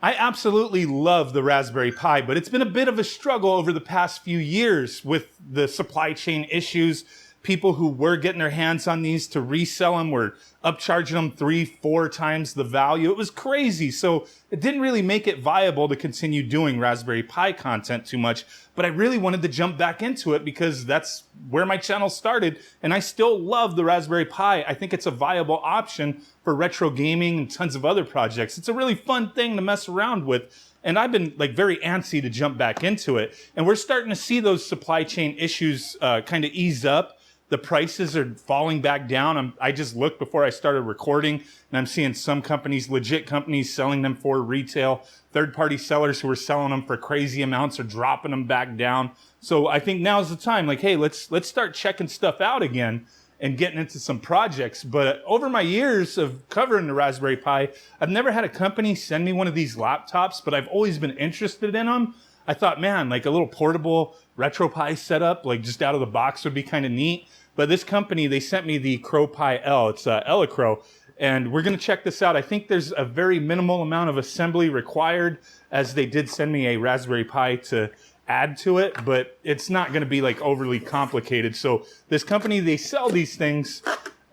I absolutely love the Raspberry Pi, but it's been a bit of a struggle over the past few years with the supply chain issues. People who were getting their hands on these to resell them were upcharging them 3-4 times the value. It was crazy. So it didn't really make it viable to continue doing Raspberry Pi content too much. But I really wanted to jump back into it because that's where my channel started. And I still love the Raspberry Pi. I think it's a viable option for retro gaming and tons of other projects. It's a really fun thing to mess around with. And I've been like very antsy to jump back into it. And we're starting to see those supply chain issues kind of ease up. The prices are falling back down. I just looked before I started recording, and I'm seeing some companies, legit companies, selling them for retail. Third-party sellers who are selling them for crazy amounts are dropping them back down. So I think now's the time. Like, hey, let's start checking stuff out again and getting into some projects. But over my years of covering the Raspberry Pi, I've never had a company send me one of these laptops, but I've always been interested in them. I thought, man, like a little portable RetroPie setup, like just out of the box would be kind of neat. But this company, they sent me the Crowpi L. It's Elecro, and we're going to check this out. I think there's a very minimal amount of assembly required, as they did send me a Raspberry Pi to add to it, but it's not going to be like overly complicated. So this company, they sell these things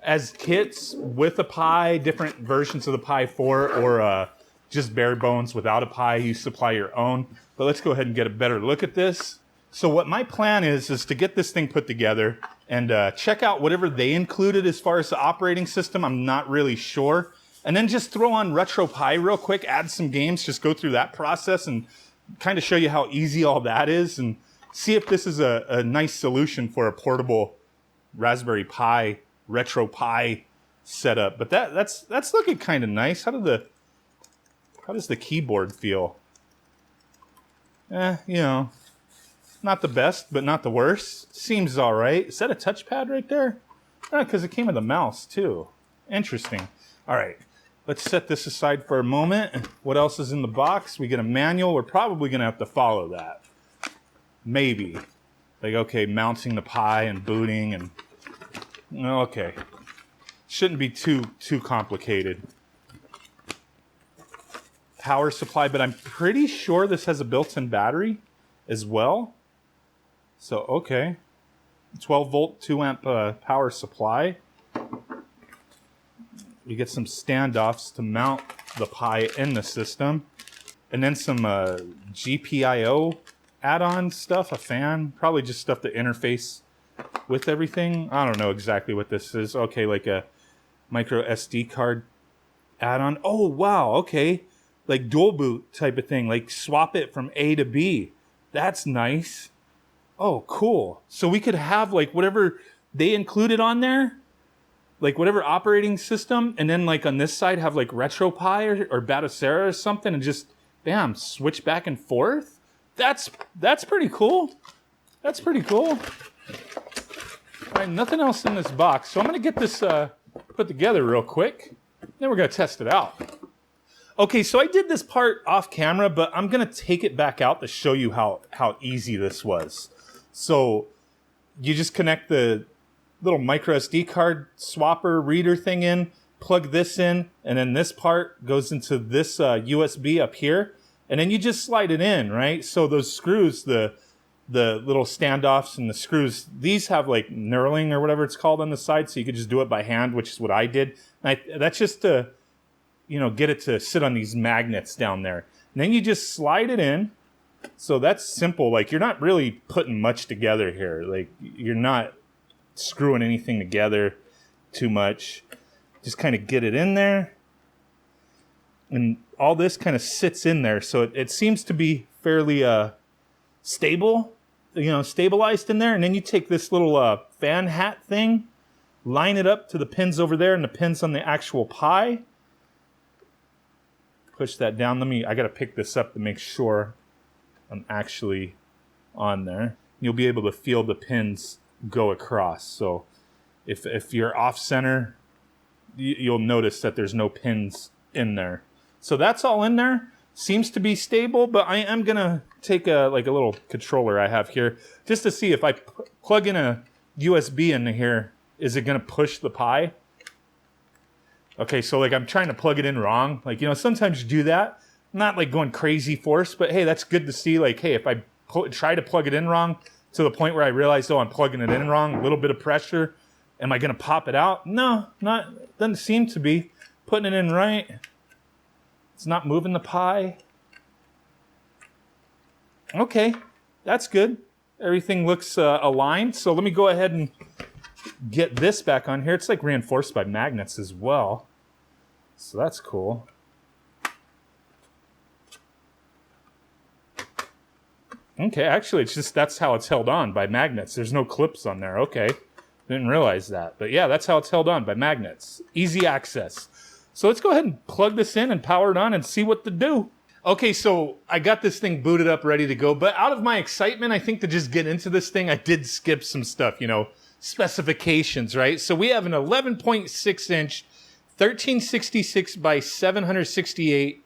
as kits with a Pi, different versions of the Pi4, or just bare bones without a Pi. You supply your own. But let's go ahead and get a better look at this. So what my plan is to get this thing put together and check out whatever they included as far as the operating system. I'm not really sure. And then just throw on RetroPie real quick, add some games, just go through that process and kind of show you how easy all that is and see if this is a nice solution for a portable Raspberry Pi, RetroPie setup. But that's looking kind of nice. How does the keyboard feel? You know, not the best, but not the worst. Seems all right. Is that a touchpad right there? Because it came with a mouse, too. Interesting. All right. Let's set this aside for a moment. What else is in the box? We get a manual. We're probably going to have to follow that. Maybe. Like, okay, mounting the Pi and booting and... Okay. Shouldn't be too complicated. Power supply, but I'm pretty sure this has a built-in battery as well. So, okay. 12 volt, 2 amp power supply. You get some standoffs to mount the Pi in the system. And then some GPIO add-on stuff, a fan. Probably just stuff to interface with everything. I don't know exactly what this is. Okay, like a micro SD card add-on. Oh, wow, okay. Like dual boot type of thing. Like swap it from A to B. That's nice. Oh, cool. So we could have like whatever they included on there, like whatever operating system, and then like on this side have like RetroPie or Batocera or something, and just bam, switch back and forth. That's pretty cool. That's pretty cool. All right, nothing else in this box, so I'm gonna get this put together real quick. Then we're gonna test it out. Okay, so I did this part off camera, but I'm gonna take it back out to show you how easy this was. So you just connect the little micro SD card swapper reader thing in, plug this in, and then this part goes into this USB up here, and then you just slide it in, right? So those screws, the little standoffs and the screws, these have like knurling or whatever it's called on the side, so you could just do it by hand, which is what I did. And that's just to, you know, get it to sit on these magnets down there. And then you just slide it in. So that's simple. Like, you're not really putting much together here. Like, you're not screwing anything together too much. Just kind of get it in there. And all this kind of sits in there. So it seems to be fairly stable, you know, stabilized in there. And then you take this little fan hat thing, line it up to the pins over there and the pins on the actual Pi. Push that down. I got to pick this up to make sure I'm actually on there. You'll be able to feel the pins go across. So if you're off center, you'll notice that there's no pins in there. So that's all in there. Seems to be stable, but I am going to take a little controller I have here just to see if I plug in a USB into here, is it going to push the Pi? Okay, so like I'm trying to plug it in wrong. Like, you know, sometimes you do that. Not like going crazy force, but hey, that's good to see. Like, hey, if I try to plug it in wrong to the point where I realize, oh, I'm plugging it in wrong, a little bit of pressure, am I going to pop it out? No, doesn't seem to be. Putting it in right. It's not moving the Pi. Okay, that's good. Everything looks aligned. So let me go ahead and get this back on here. It's like reinforced by magnets as well. So that's cool. Okay, actually, it's just that's how it's held on, by magnets. There's no clips on there. Okay, didn't realize that. But yeah, that's how it's held on, by magnets. Easy access. So let's go ahead and plug this in and power it on and see what to do. Okay, so I got this thing booted up, ready to go. But out of my excitement, I think to just get into this thing, I did skip some stuff, you know, specifications, right? So we have an 11.6-inch, 1366 by 768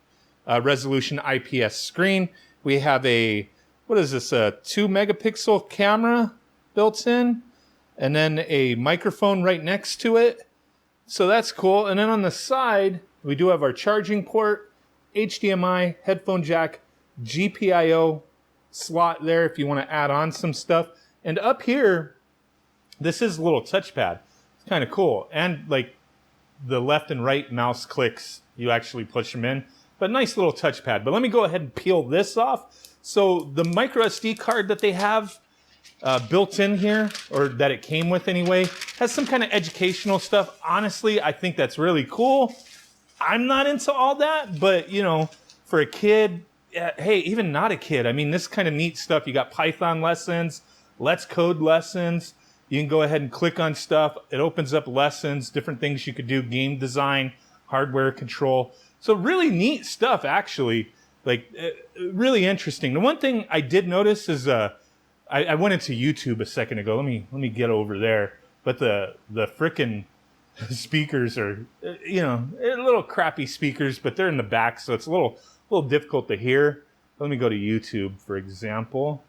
resolution IPS screen. We have a, what is this, a 2-megapixel camera built in, and then a microphone right next to it. So that's cool. And then on the side, we do have our charging port, HDMI, headphone jack, GPIO slot there if you want to add on some stuff. And up here, this is a little touchpad. It's kind of cool. And like the left and right mouse clicks, you actually push them in. But nice little touchpad. But let me go ahead and peel this off. So the micro SD card that they have built in here, or that it came with anyway, has some kind of educational stuff. Honestly, I think that's really cool. I'm not into all that, but you know, for a kid, hey, even not a kid, I mean, this kind of neat stuff. You got Python lessons, Let's Code lessons. You can go ahead and click on stuff. It opens up lessons, different things you could do, game design, hardware control. So really neat stuff, actually. Like, really interesting. The one thing I did notice is I went into YouTube a second ago. Let me get over there. But the frickin' speakers are, you know, little crappy speakers, but they're in the back, so it's a little difficult to hear. Let me go to YouTube, for example.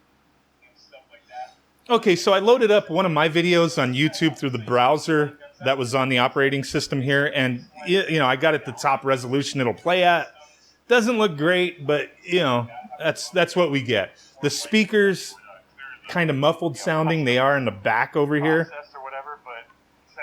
Okay, so I loaded up one of my videos on YouTube through the browser that was on the operating system here, and you know, I got it the top resolution it'll play at. Doesn't look great, but you know, that's what we get. The speakers kind of muffled sounding. They are in the back over here.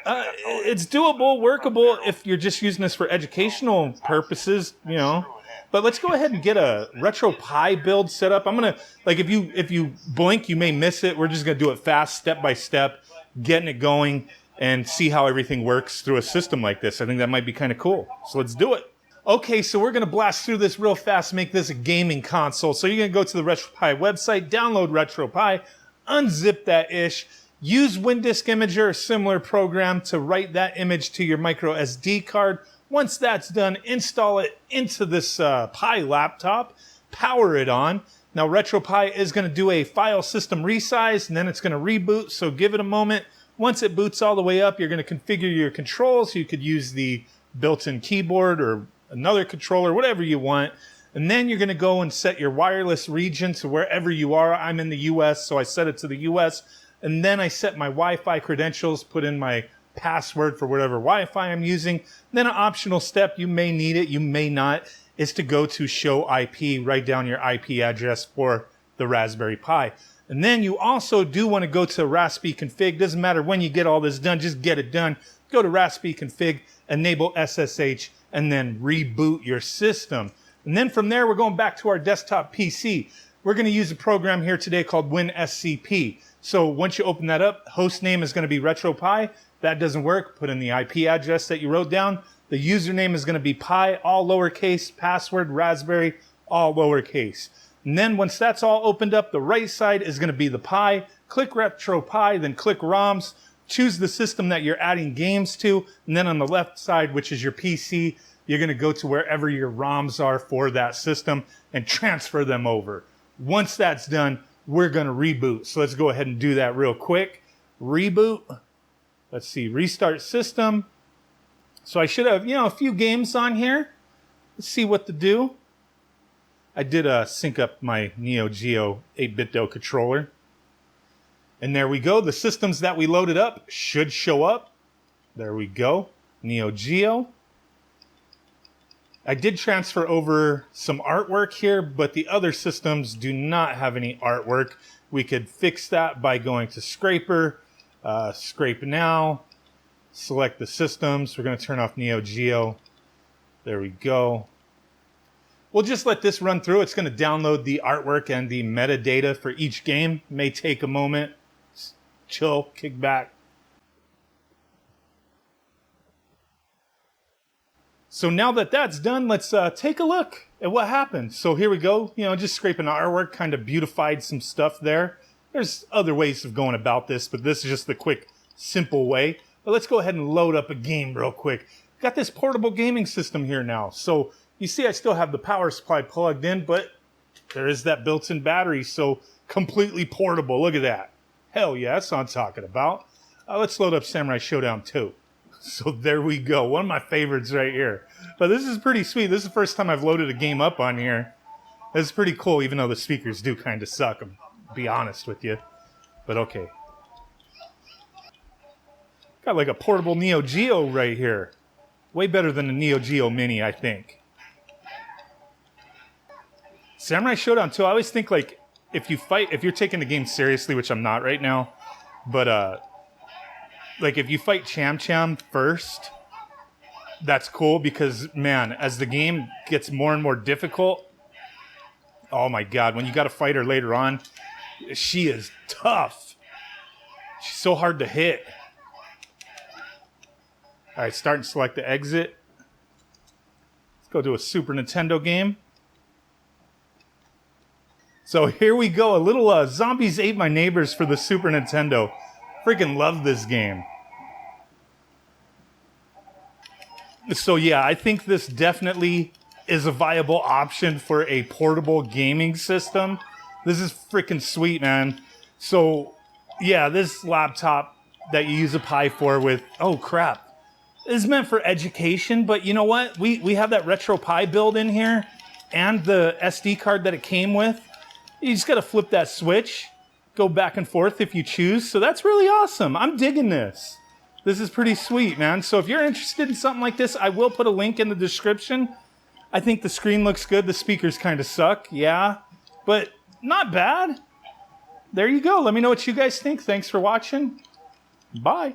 It's doable, workable if you're just using this for educational purposes, you know. But let's go ahead and get a Retro Pi build set up. I'm gonna, like, if you blink, you may miss it. We're just gonna do it fast, step by step, getting it going, and see how everything works through a system like this. I think that might be kind of cool. So let's do it. Okay, so we're gonna blast through this real fast, make this a gaming console. So you're gonna go to the RetroPie website, download RetroPie, unzip that ish. Use WinDisk Imager, a similar program, to write that image to your micro SD card. Once that's done, install it into this Pi laptop, power it on. Now RetroPie is going to do a file system resize, and then it's going to reboot, so give it a moment. Once it boots all the way up, you're going to configure your controls. You could use the built-in keyboard or another controller, whatever you want. And then you're going to go and set your wireless region to wherever you are. I'm in the US, so I set it to the US. And then I set my Wi-Fi credentials, put in my password for whatever Wi-Fi I'm using. Then an optional step, you may need it, you may not, is to go to show IP, write down your IP address for the Raspberry Pi. And then you also do want to go to Raspi config. Doesn't matter when you get all this done, just get it done. Go to Raspi config, enable SSH, and then reboot your system. And then from there, we're going back to our desktop PC. We're going to use a program here today called WinSCP. So once you open that up, host name is going to be RetroPie. That doesn't work. Put in the IP address that you wrote down. The username is going to be Pi, all lowercase, password, Raspberry, all lowercase. And then once that's all opened up, the right side is going to be the Pi. Click RetroPie, then click ROMs. Choose the system that you're adding games to. And then on the left side, which is your PC, you're going to go to wherever your ROMs are for that system and transfer them over. Once that's done, we're going to reboot. So let's go ahead and do that real quick. Reboot. Let's see, restart system. So I should have, a few games on here. Let's see what to do. I did sync up my Neo Geo 8-bit controller. And there we go. The systems that we loaded up should show up. There we go. Neo Geo. I did transfer over some artwork here, but the other systems do not have any artwork. We could fix that by going to Scraper, Scrape Now, select the systems. We're going to turn off Neo Geo. There we go. We'll just let this run through. It's going to download the artwork and the metadata for each game. May take a moment. Chill, kick back. So now that that's done, let's take a look at what happened. So here we go. You know, just scraping the artwork, kind of beautified some stuff there. There's other ways of going about this, but this is just the quick, simple way. But let's go ahead and load up a game real quick. Got this portable gaming system here now. So you see I still have the power supply plugged in, but there is that built-in battery, so completely portable. Look at that. Hell yeah, that's what I'm talking about. Let's load up Samurai Showdown 2. So there we go. One of my favorites right here. But this is pretty sweet. This is the first time I've loaded a game up on here. It's pretty cool, even though the speakers do kind of suck, I'll be honest with you. But okay. Got like a portable Neo Geo right here. Way better than the Neo Geo Mini, I think. Samurai Showdown 2, I always think like if you're taking the game seriously, which I'm not right now, but like if you fight Cham Cham first, that's cool because man, as the game gets more and more difficult, oh my god, when you got to fight her later on, she is tough. She's so hard to hit. All right, start and select the exit. Let's go to a Super Nintendo game. So here we go, a little Zombies Ate My Neighbors for the Super Nintendo. Freaking love this game. So yeah, I think this definitely is a viable option for a portable gaming system. This is freaking sweet, man. So yeah, this laptop that you use a Pi4 with, oh crap, is meant for education, but you know what? We have that Retro Pi build in here and the SD card that it came with. You just gotta flip that switch, go back and forth if you choose. So that's really awesome. I'm digging this. This is pretty sweet, man. So if you're interested in something like this, I will put a link in the description. I think the screen looks good. The speakers kind of suck, yeah, but not bad. There you go. Let me know what you guys think. Thanks for watching. Bye.